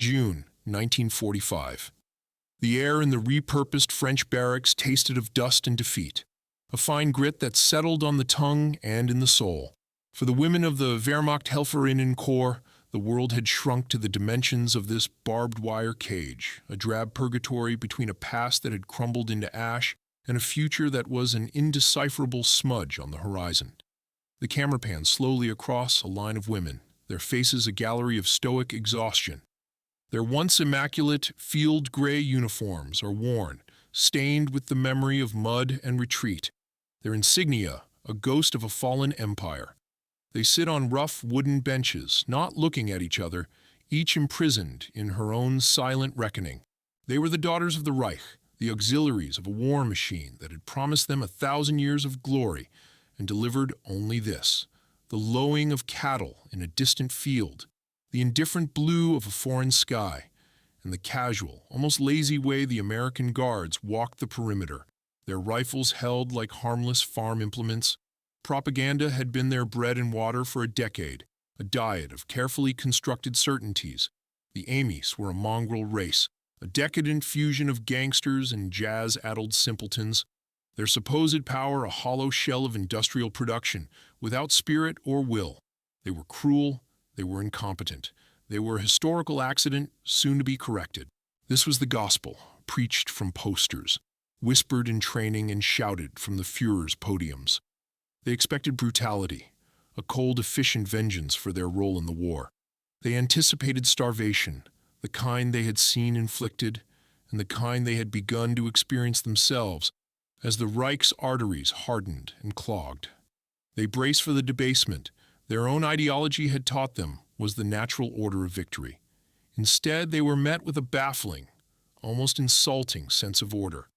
June 1945. The air in the repurposed French barracks tasted of dust and defeat, a fine grit that settled on the tongue and in the soul. For the women of the Wehrmachthelferinnen Corps, the world had shrunk to the dimensions of this barbed-wire cage, a drab purgatory between a past that had crumbled into ash and a future that was an indecipherable smudge on the horizon. The camera panned slowly across a line of women, their faces a gallery of stoic exhaustion. Their once-immaculate field-gray uniforms are worn, stained with the memory of mud and retreat. Their insignia, a ghost of a fallen empire. They sit on rough wooden benches, not looking at each other, each imprisoned in her own silent reckoning. They were the daughters of the Reich, the auxiliaries of a war machine that had promised them 1,000 years of glory and delivered only this: the lowing of cattle in a distant field, the indifferent blue of a foreign sky, and the casual, almost lazy way the American guards walked the perimeter, their rifles held like harmless farm implements. Propaganda had been their bread and water for a decade, a diet of carefully constructed certainties. The Amis were a mongrel race, a decadent fusion of gangsters and jazz-addled simpletons. Their supposed power a hollow shell of industrial production, without spirit or will. They were cruel, they were incompetent, they were a historical accident, soon to be corrected. This was the gospel, preached from posters, whispered in training and shouted from the Führer's podiums. They expected brutality, a cold, efficient vengeance for their role in the war. They anticipated starvation, the kind they had seen inflicted, and the kind they had begun to experience themselves as the Reich's arteries hardened and clogged. They braced for the debasement their own ideology had taught them was the natural order of victory. Instead, they were met with a baffling, almost insulting sense of order.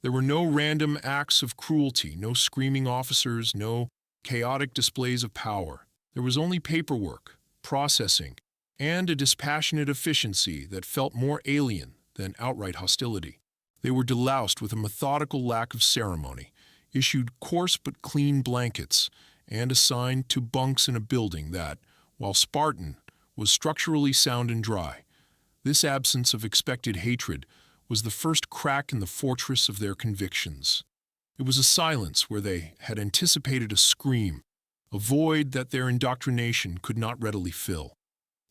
There were no random acts of cruelty, no screaming officers, no chaotic displays of power. There was only paperwork, processing, and a dispassionate efficiency that felt more alien than outright hostility. They were deloused with a methodical lack of ceremony, issued coarse but clean blankets, and assigned to bunks in a building that, while Spartan, was structurally sound and dry. This absence of expected hatred was the first crack in the fortress of their convictions. It was a silence where they had anticipated a scream, a void that their indoctrination could not readily fill.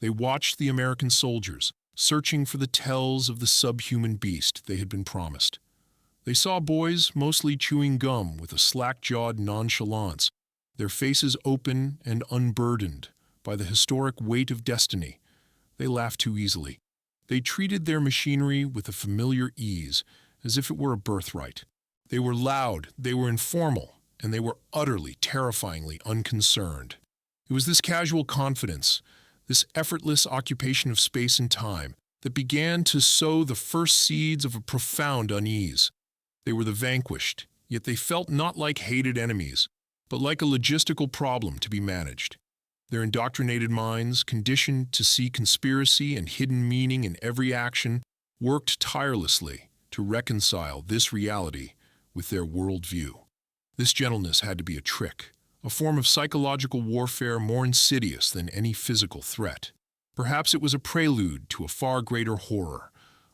They watched the American soldiers, searching for the tells of the subhuman beast they had been promised. They saw boys mostly chewing gum with a slack-jawed nonchalance, their faces open and unburdened by the historic weight of destiny. They laughed too easily. They treated their machinery with a familiar ease, as if it were a birthright. They were loud, they were informal, and they were utterly, terrifyingly unconcerned. It was this casual confidence, this effortless occupation of space and time, that began to sow the first seeds of a profound unease. They were the vanquished, yet they felt not like hated enemies, but like a logistical problem to be managed. Their indoctrinated minds, conditioned to see conspiracy and hidden meaning in every action, worked tirelessly to reconcile this reality with their worldview. This gentleness had to be a trick, a form of psychological warfare more insidious than any physical threat. Perhaps it was a prelude to a far greater horror,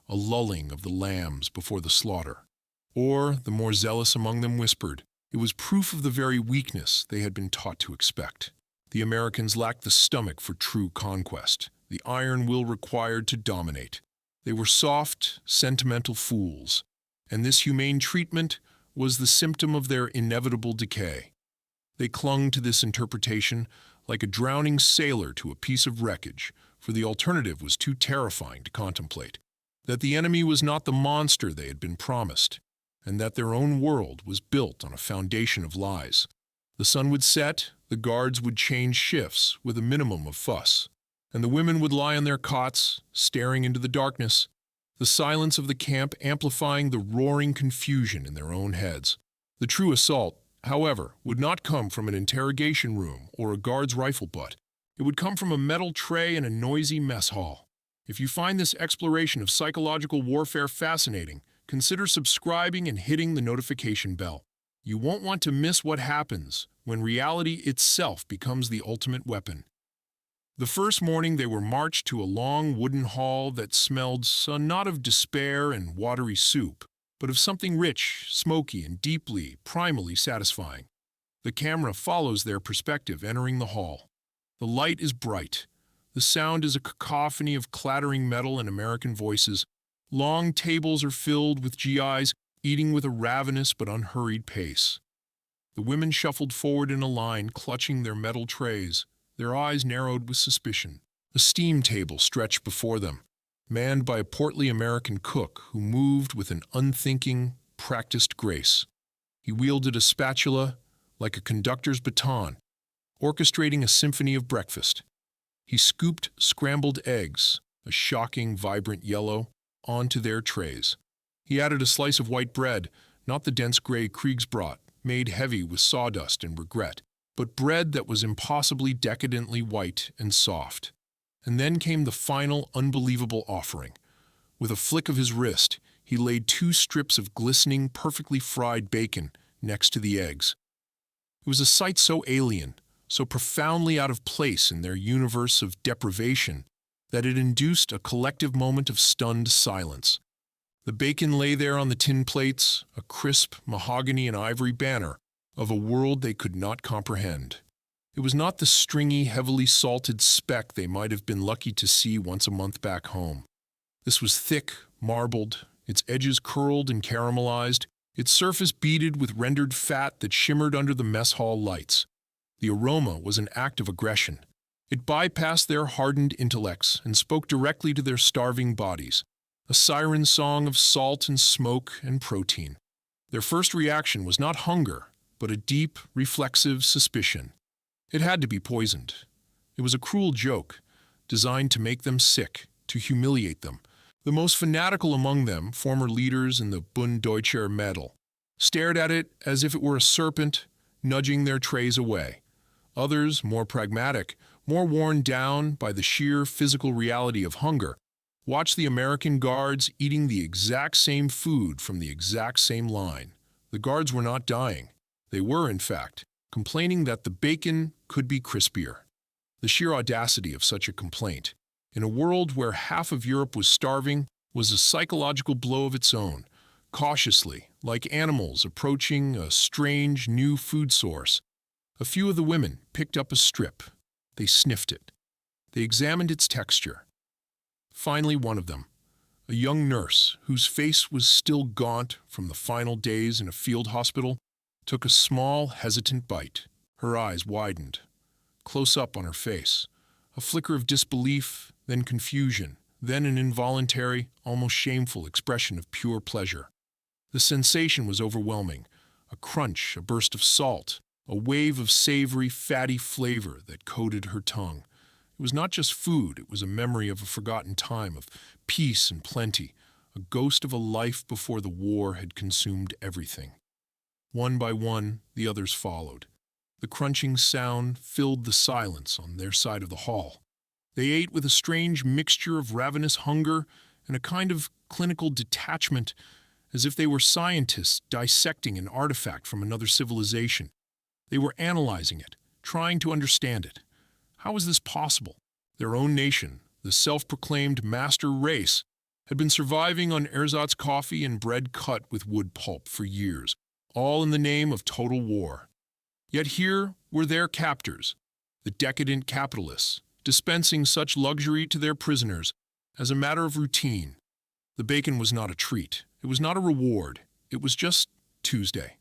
a lulling of the lambs before the slaughter. Or, the more zealous among them whispered, it was proof of the very weakness they had been taught to expect. The Americans lacked the stomach for true conquest, the iron will required to dominate. They were soft, sentimental fools, and this humane treatment was the symptom of their inevitable decay. They clung to this interpretation like a drowning sailor to a piece of wreckage, for the alternative was too terrifying to contemplate. That the enemy was not the monster they had been promised, and that their own world was built on a foundation of lies. The sun would set, the guards would change shifts with a minimum of fuss, and the women would lie on their cots, staring into the darkness, the silence of the camp amplifying the roaring confusion in their own heads. The true assault, however, would not come from an interrogation room or a guard's rifle butt. It would come from a metal tray in a noisy mess hall. If you find this exploration of psychological warfare fascinating, consider subscribing and hitting the notification bell. You won't want to miss what happens when reality itself becomes the ultimate weapon. The first morning they were marched to a long wooden hall that smelled not of despair and watery soup, but of something rich, smoky, and deeply, primally satisfying. The camera follows their perspective entering the hall. The light is bright. The sound is a cacophony of clattering metal and American voices. Long tables are filled with GIs eating with a ravenous but unhurried pace. The women shuffled forward in a line, clutching their metal trays, their eyes narrowed with suspicion. A steam table stretched before them, manned by a portly American cook who moved with an unthinking, practiced grace. He wielded a spatula like a conductor's baton, orchestrating a symphony of breakfast. He scooped scrambled eggs, a shocking, vibrant yellow, onto their trays. He added a slice of white bread, not the dense gray Kriegsbrot, made heavy with sawdust and regret, but bread that was impossibly decadently white and soft. And then came the final, unbelievable offering. With a flick of his wrist, he laid 2 strips of glistening, perfectly fried bacon next to the eggs. It was a sight so alien, so profoundly out of place in their universe of deprivation, that it induced a collective moment of stunned silence. The bacon lay there on the tin plates, a crisp mahogany and ivory banner of a world they could not comprehend. It was not the stringy, heavily salted speck they might have been lucky to see once a month back home. This was thick, marbled, its edges curled and caramelized, its surface beaded with rendered fat that shimmered under the mess hall lights. The aroma was an act of aggression. It bypassed their hardened intellects and spoke directly to their starving bodies, a siren song of salt and smoke and protein. Their first reaction was not hunger, but a deep, reflexive suspicion. It had to be poisoned. It was a cruel joke, designed to make them sick, to humiliate them. The most fanatical among them, former leaders in the Bund Deutscher Medal, stared at it as if it were a serpent, nudging their trays away. Others, more pragmatic, more worn down by the sheer physical reality of hunger, watched the American guards eating the exact same food from the exact same line. The guards were not dying. They were, in fact, complaining that the bacon could be crispier. The sheer audacity of such a complaint, in a world where half of Europe was starving, was a psychological blow of its own. Cautiously, like animals approaching a strange new food source, a few of the women picked up a strip. They sniffed it. They examined its texture. Finally, one of them, a young nurse whose face was still gaunt from the final days in a field hospital, took a small, hesitant bite. Her eyes widened. Close up on her face, a flicker of disbelief, then confusion, then an involuntary, almost shameful expression of pure pleasure. The sensation was overwhelming. A crunch, a burst of salt, a wave of savory, fatty flavor that coated her tongue. It was not just food, it was a memory of a forgotten time, of peace and plenty, a ghost of a life before the war had consumed everything. One by one, the others followed. The crunching sound filled the silence on their side of the hall. They ate with a strange mixture of ravenous hunger and a kind of clinical detachment, as if they were scientists dissecting an artifact from another civilization. They were analyzing it, trying to understand it. How was this possible? Their own nation, the self-proclaimed master race, had been surviving on ersatz coffee and bread cut with wood pulp for years, all in the name of total war. Yet here were their captors, the decadent capitalists, dispensing such luxury to their prisoners as a matter of routine. The bacon was not a treat. It was not a reward. It was just Tuesday.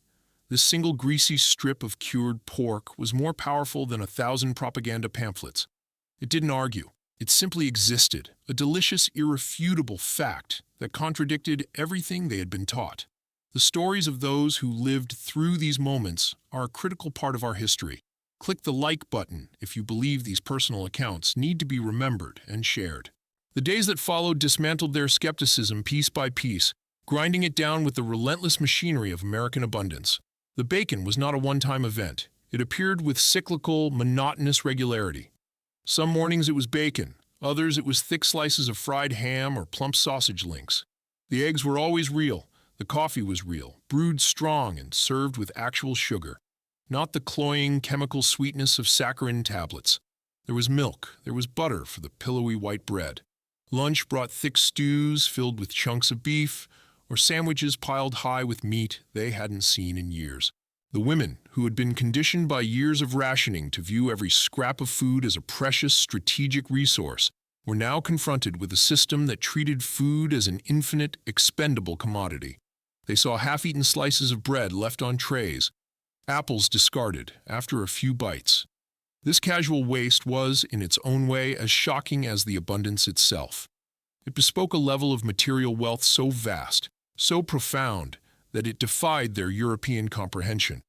This single greasy strip of cured pork was more powerful than 1,000 propaganda pamphlets. It didn't argue. It simply existed, a delicious, irrefutable fact that contradicted everything they had been taught. The stories of those who lived through these moments are a critical part of our history. Click the like button if you believe these personal accounts need to be remembered and shared. The days that followed dismantled their skepticism piece by piece, grinding it down with the relentless machinery of American abundance. The bacon was not a one-time event. It appeared with cyclical, monotonous regularity. Some mornings it was bacon, others it was thick slices of fried ham or plump sausage links. The eggs were always real. The coffee was real, brewed strong and served with actual sugar, not the cloying chemical sweetness of saccharin tablets. There was milk, there was butter for the pillowy white bread. Lunch brought thick stews filled with chunks of beef, or sandwiches piled high with meat they hadn't seen in years. The women, who had been conditioned by years of rationing to view every scrap of food as a precious strategic resource, were now confronted with a system that treated food as an infinite, expendable commodity. They saw half-eaten slices of bread left on trays, apples discarded after a few bites. This casual waste was, in its own way, as shocking as the abundance itself. It bespoke a level of material wealth so vast, so profound, that it defied their European comprehension.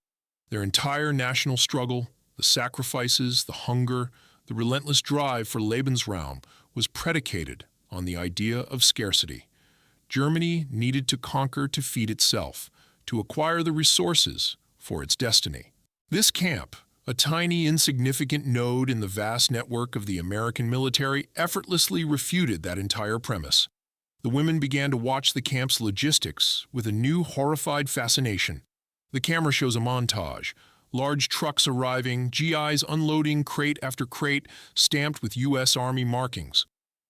Their entire national struggle, the sacrifices, the hunger, the relentless drive for Lebensraum was predicated on the idea of scarcity. Germany needed to conquer to feed itself, to acquire the resources for its destiny. This camp, a tiny, insignificant node in the vast network of the American military, effortlessly refuted that entire premise. The women began to watch the camp's logistics with a new, horrified fascination. The camera shows a montage. Large trucks arriving, GIs unloading crate after crate, stamped with U.S. Army markings.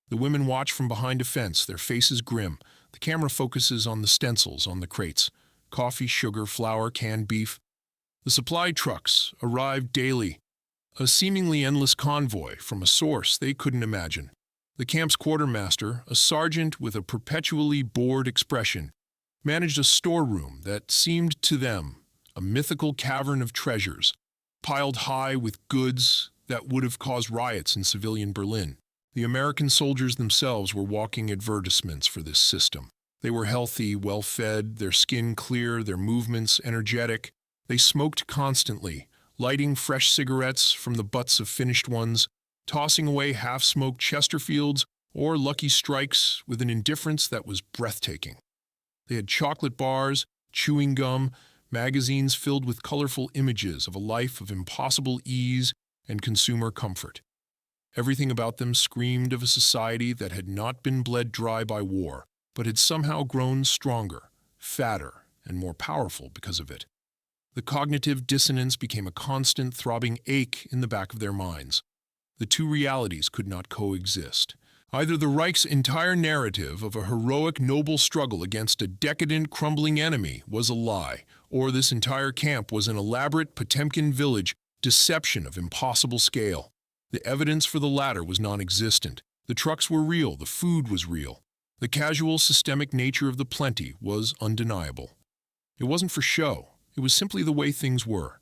The women watch from behind a fence, their faces grim. The camera focuses on the stencils on the crates. Coffee, sugar, flour, canned beef. The supply trucks arrived daily, a seemingly endless convoy from a source they couldn't imagine. The camp's quartermaster, a sergeant with a perpetually bored expression, managed a storeroom that seemed to them a mythical cavern of treasures, piled high with goods that would have caused riots in civilian Berlin. The American soldiers themselves were walking advertisements for this system. They were healthy, well-fed, their skin clear, their movements energetic. They smoked constantly, lighting fresh cigarettes from the butts of finished ones, tossing away half-smoked Chesterfields or Lucky Strikes with an indifference that was breathtaking. They had chocolate bars, chewing gum, magazines filled with colorful images of a life of impossible ease and consumer comfort. Everything about them screamed of a society that had not been bled dry by war, but had somehow grown stronger, fatter, and more powerful because of it. The cognitive dissonance became a constant throbbing ache in the back of their minds. The two realities could not coexist. Either the Reich's entire narrative of a heroic, noble struggle against a decadent, crumbling enemy was a lie, or this entire camp was an elaborate Potemkin village deception of impossible scale. The evidence for the latter was non-existent. The trucks were real, the food was real. The casual, systemic nature of the plenty was undeniable. It wasn't for show. It was simply the way things were.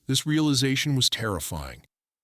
This realization was terrifying,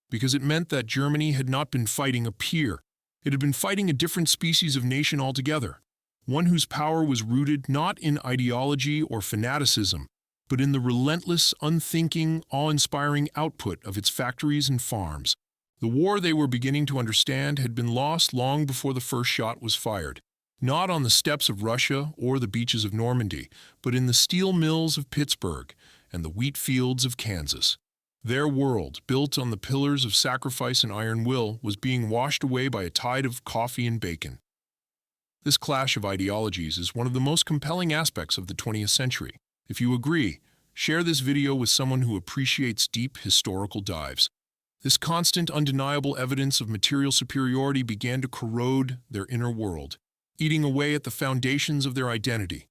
because it meant that Germany had not been fighting a peer. It had been fighting a different species of nation altogether, one whose power was rooted not in ideology or fanaticism, but in the relentless, unthinking, awe-inspiring output of its factories and farms. The war, they were beginning to understand, had been lost long before the first shot was fired, not on the steppes of Russia or the beaches of Normandy, but in the steel mills of Pittsburgh and the wheat fields of Kansas. Their world, built on the pillars of sacrifice and iron will, was being washed away by a tide of coffee and bacon. This clash of ideologies is one of the most compelling aspects of the 20th century. If you agree, share this video with someone who appreciates deep historical dives. This constant, undeniable evidence of material superiority began to corrode their inner world, eating away at the foundations of their identity.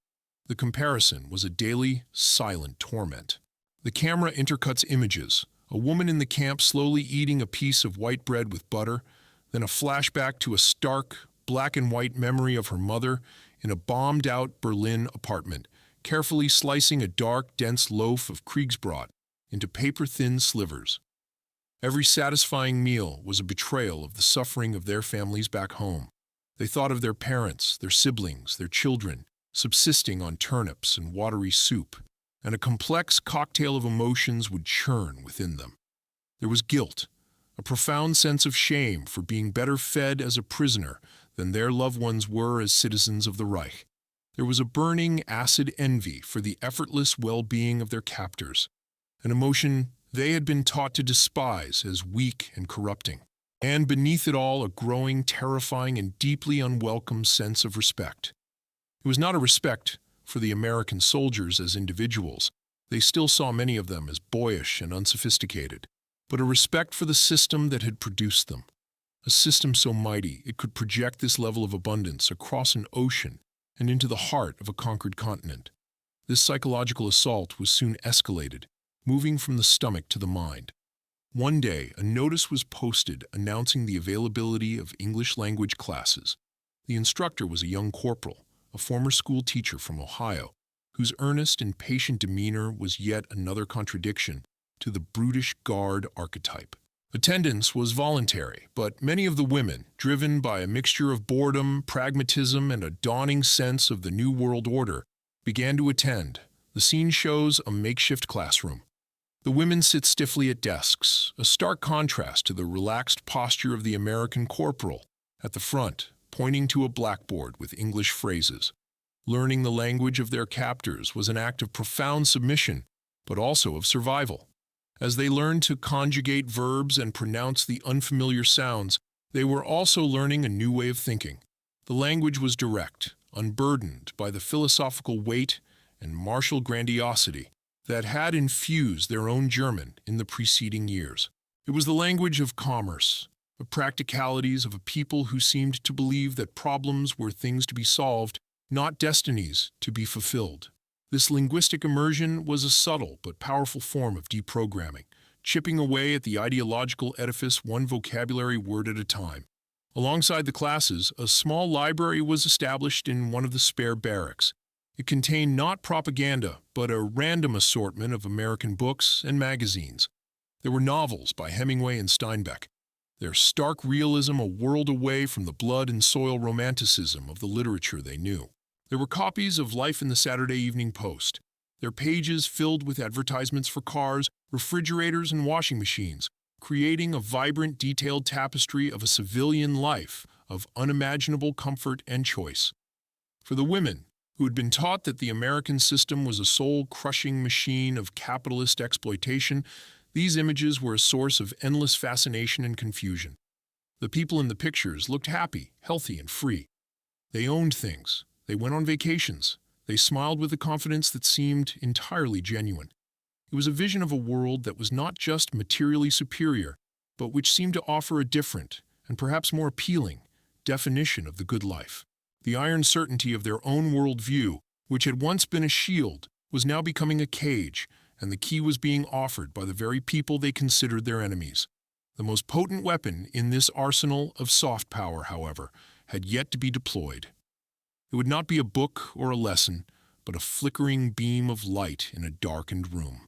The comparison was a daily, silent torment. The camera intercuts images, a woman in the camp slowly eating a piece of white bread with butter, then a flashback to a stark, black and white memory of her mother in a bombed-out Berlin apartment, carefully slicing a dark, dense loaf of Kriegsbrot into paper-thin slivers. Every satisfying meal was a betrayal of the suffering of their families back home. They thought of their parents, their siblings, their children, subsisting on turnips and watery soup, and a complex cocktail of emotions would churn within them. There was guilt, a profound sense of shame for being better fed as a prisoner than their loved ones were as citizens of the Reich. There was a burning, acid envy for the effortless well-being of their captors, an emotion they had been taught to despise as weak and corrupting. And beneath it all, a growing, terrifying, and deeply unwelcome sense of respect. It was not a respect for the American soldiers as individuals. They still saw many of them as boyish and unsophisticated, but a respect for the system that had produced them. A system so mighty it could project this level of abundance across an ocean and into the heart of a conquered continent. This psychological assault was soon escalated, moving from the stomach to the mind. One day, a notice was posted announcing the availability of English language classes. The instructor was a young corporal, a former school teacher from Ohio, whose earnest and patient demeanor was yet another contradiction to the brutish guard archetype. Attendance was voluntary, but many of the women, driven by a mixture of boredom, pragmatism, and a dawning sense of the New World Order, began to attend. The scene shows a makeshift classroom. The women sit stiffly at desks, a stark contrast to the relaxed posture of the American corporal at the front, pointing to a blackboard with English phrases. Learning the language of their captors was an act of profound submission, but also of survival. As they learned to conjugate verbs and pronounce the unfamiliar sounds, they were also learning a new way of thinking. The language was direct, unburdened by the philosophical weight and martial grandiosity that had infused their own German in the preceding years. It was the language of commerce, the practicalities of a people who seemed to believe that problems were things to be solved, not destinies to be fulfilled. This linguistic immersion was a subtle but powerful form of deprogramming, chipping away at the ideological edifice one vocabulary word at a time. Alongside the classes, a small library was established in one of the spare barracks. It contained not propaganda, but a random assortment of American books and magazines. There were novels by Hemingway and Steinbeck, their stark realism a world away from the blood and soil romanticism of the literature they knew. There were copies of Life in the Saturday Evening Post, their pages filled with advertisements for cars, refrigerators, and washing machines, creating a vibrant, detailed tapestry of a civilian life of unimaginable comfort and choice. For the women, who had been taught that the American system was a soul-crushing machine of capitalist exploitation, these images were a source of endless fascination and confusion. The people in the pictures looked happy, healthy, and free. They owned things. They went on vacations. They smiled with a confidence that seemed entirely genuine. It was a vision of a world that was not just materially superior, but which seemed to offer a different, and perhaps more appealing, definition of the good life. The iron certainty of their own worldview, which had once been a shield, was now becoming a cage, and the key was being offered by the very people they considered their enemies. The most potent weapon in this arsenal of soft power, however, had yet to be deployed. It would not be a book or a lesson, but a flickering beam of light in a darkened room.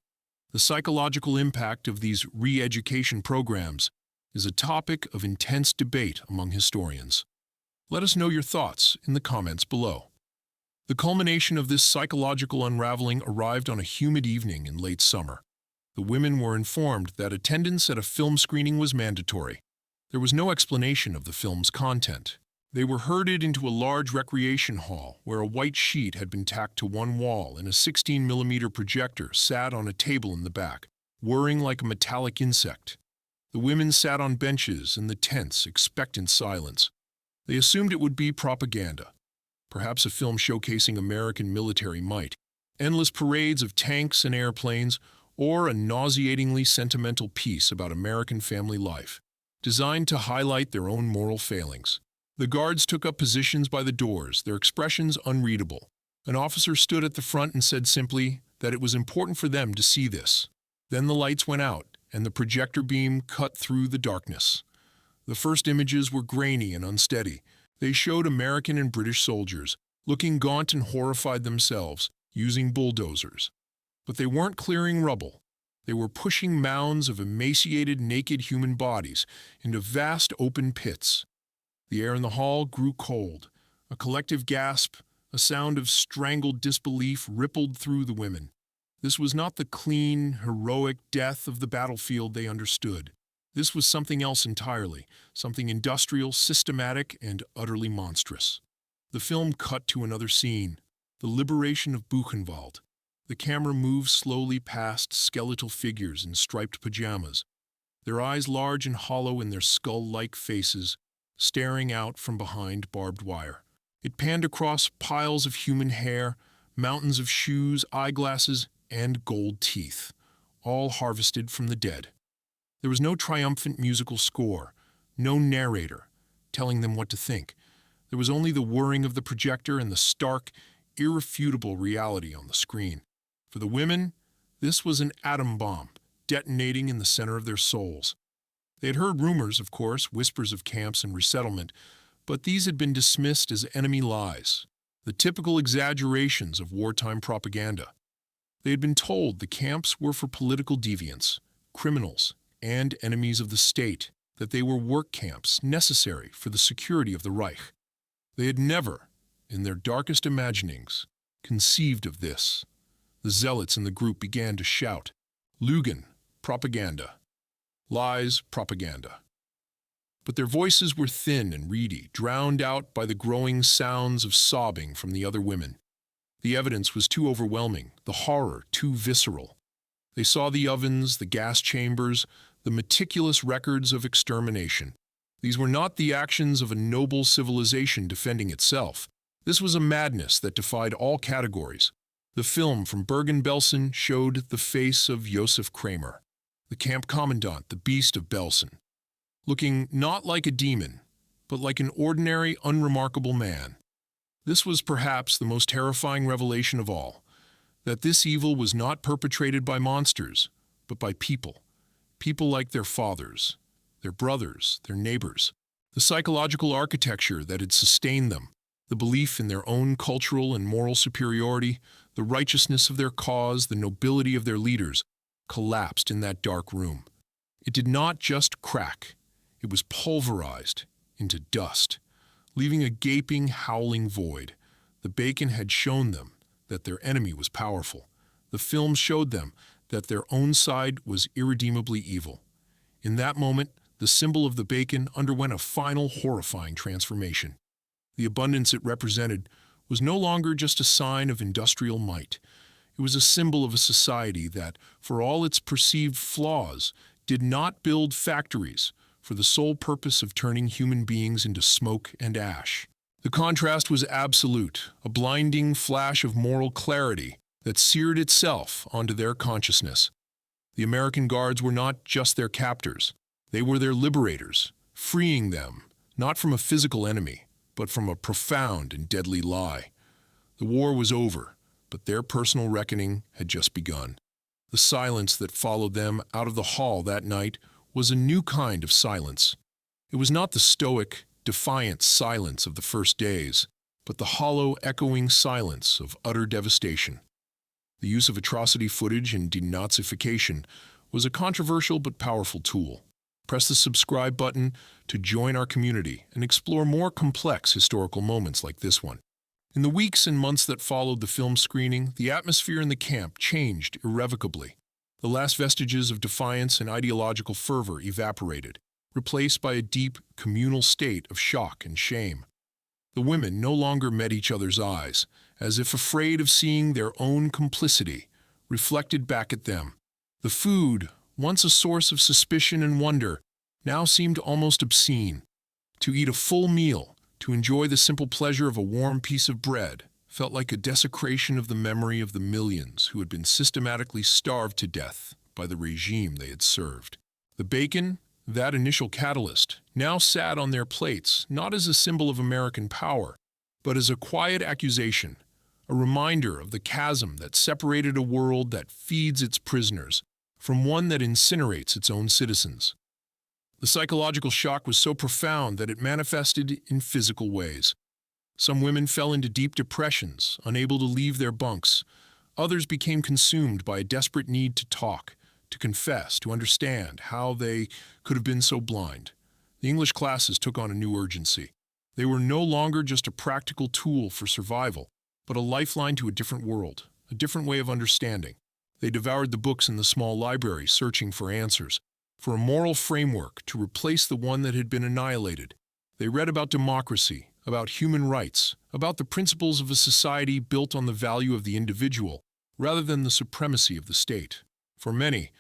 The psychological impact of these re-education programs is a topic of intense debate among historians. Let us know your thoughts in the comments below. The culmination of this psychological unraveling arrived on a humid evening in late summer. The women were informed that attendance at a film screening was mandatory. There was no explanation of the film's content. They were herded into a large recreation hall where a white sheet had been tacked to one wall and a 16mm projector sat on a table in the back, whirring like a metallic insect. The women sat on benches in the tense, expectant silence. They assumed it would be propaganda, perhaps a film showcasing American military might, endless parades of tanks and airplanes, or a nauseatingly sentimental piece about American family life, designed to highlight their own moral failings. The guards took up positions by the doors, their expressions unreadable. An officer stood at the front and said simply that it was important for them to see this. Then the lights went out, and the projector beam cut through the darkness. The first images were grainy and unsteady. They showed American and British soldiers, looking gaunt and horrified themselves, using bulldozers. But they weren't clearing rubble. They were pushing mounds of emaciated, naked human bodies into vast open pits. The air in the hall grew cold. A collective gasp, a sound of strangled disbelief rippled through the women. This was not the clean, heroic death of the battlefield they understood. This was something else entirely, something industrial, systematic, and utterly monstrous. The film cut to another scene, the liberation of Buchenwald. The camera moved slowly past skeletal figures in striped pajamas, their eyes large and hollow in their skull-like faces, staring out from behind barbed wire. It panned across piles of human hair, mountains of shoes, eyeglasses, and gold teeth, all harvested from the dead. There was no triumphant musical score, no narrator telling them what to think. There was only the whirring of the projector and the stark, irrefutable reality on the screen. For the women, this was an atom bomb, detonating in the center of their souls. They had heard rumors, of course, whispers of camps and resettlement, but these had been dismissed as enemy lies, the typical exaggerations of wartime propaganda. They had been told the camps were for political deviants, criminals, and enemies of the state, that they were work camps necessary for the security of the Reich. They had never, in their darkest imaginings, conceived of this. The zealots in the group began to shout, "Lügen, propaganda. Lies, propaganda." But their voices were thin and reedy, drowned out by the growing sounds of sobbing from the other women. The evidence was too overwhelming, the horror too visceral. They saw the ovens, the gas chambers, the meticulous records of extermination. These were not the actions of a noble civilization defending itself. This was a madness that defied all categories. The film from Bergen-Belsen showed the face of Josef Kramer, the camp commandant, the beast of Belsen, looking not like a demon, but like an ordinary, unremarkable man. This was perhaps the most terrifying revelation of all, that this evil was not perpetrated by monsters, but by people. People like their fathers, their brothers, their neighbors. The psychological architecture that had sustained them, the belief in their own cultural and moral superiority, the righteousness of their cause, the nobility of their leaders, collapsed in that dark room. It did not just crack. It was pulverized into dust, leaving a gaping, howling void. The bacon had shown them that their enemy was powerful. The film showed them that their own side was irredeemably evil. In that moment, the symbol of the bacon underwent a final horrifying transformation. The abundance it represented was no longer just a sign of industrial might. It was a symbol of a society that, for all its perceived flaws, did not build factories for the sole purpose of turning human beings into smoke and ash. The contrast was absolute, a blinding flash of moral clarity that seared itself onto their consciousness. The American Guards were not just their captors. They were their liberators, freeing them, not from a physical enemy, but from a profound and deadly lie. The war was over, but their personal reckoning had just begun. The silence that followed them out of the hall that night was a new kind of silence. It was not the stoic, defiant silence of the first days, but the hollow, echoing silence of utter devastation. The use of atrocity footage in denazification was a controversial but powerful tool. Press the subscribe button to join our community and explore more complex historical moments like this one. In the weeks and months that followed the film screening, the atmosphere in the camp changed irrevocably. The last vestiges of defiance and ideological fervor evaporated, replaced by a deep, communal state of shock and shame. The women no longer met each other's eyes, as if afraid of seeing their own complicity reflected back at them. The food, once a source of suspicion and wonder, now seemed almost obscene. To eat a full meal, to enjoy the simple pleasure of a warm piece of bread, felt like a desecration of the memory of the millions who had been systematically starved to death by the regime they had served. The bacon, that initial catalyst, now sat on their plates not as a symbol of American power, but as a quiet accusation, a reminder of the chasm that separated a world that feeds its prisoners from one that incinerates its own citizens. The psychological shock was so profound that it manifested in physical ways. Some women fell into deep depressions, unable to leave their bunks. Others became consumed by a desperate need to talk, to confess, to understand how they could have been so blind. The English classes took on a new urgency. They were no longer just a practical tool for survival, but a lifeline to a different world, a different way of understanding. They devoured the books in the small library, searching for answers, for a moral framework to replace the one that had been annihilated. They read about democracy, about human rights, about the principles of a society built on the value of the individual rather than the supremacy of the state. For many,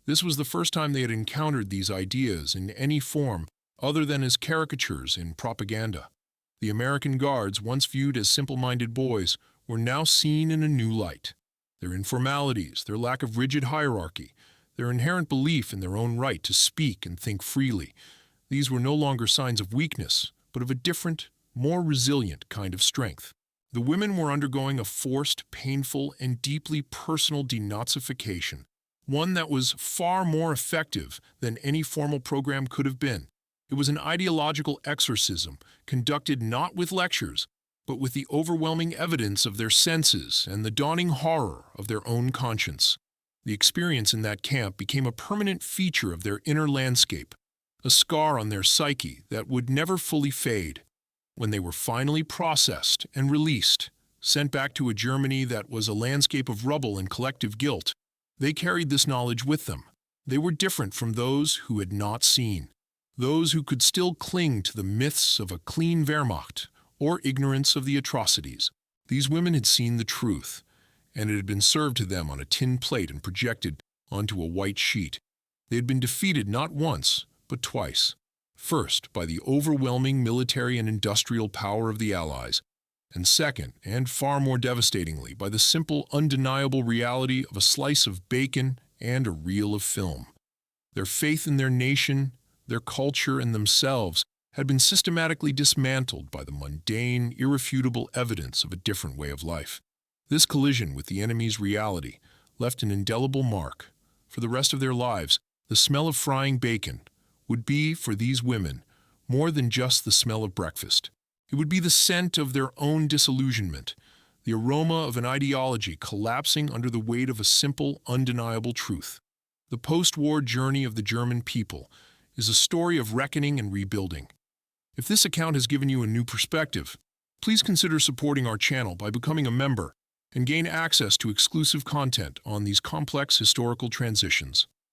this was the first time they had encountered these ideas in any form other than as caricatures in propaganda. The American Guards, once viewed as simple-minded boys, were now seen in a new light. Their informalities, their lack of rigid hierarchy, their inherent belief in their own right to speak and think freely. These were no longer signs of weakness, but of a different, more resilient kind of strength. The women were undergoing a forced, painful, and deeply personal denazification, one that was far more effective than any formal program could have been. It was an ideological exorcism, conducted not with lectures, but with the overwhelming evidence of their senses and the dawning horror of their own conscience. The experience in that camp became a permanent feature of their inner landscape, a scar on their psyche that would never fully fade. When they were finally processed and released, sent back to a Germany that was a landscape of rubble and collective guilt, they carried this knowledge with them. They were different from those who had not seen, those who could still cling to the myths of a clean Wehrmacht or ignorance of the atrocities. These women had seen the truth, and it had been served to them on a tin plate and projected onto a white sheet. They had been defeated not once, but twice. First, by the overwhelming military and industrial power of the Allies, and second, and far more devastatingly, by the simple, undeniable reality of a slice of bacon and a reel of film. Their faith in their nation, their culture, and themselves had been systematically dismantled by the mundane, irrefutable evidence of a different way of life. This collision with the enemy's reality left an indelible mark. For the rest of their lives, the smell of frying bacon would be, for these women, more than just the smell of breakfast. It would be the scent of their own disillusionment, the aroma of an ideology collapsing under the weight of a simple, undeniable truth. The post-war journey of the German people is a story of reckoning and rebuilding. If this account has given you a new perspective, please consider supporting our channel by becoming a member and gain access to exclusive content on these complex historical transitions.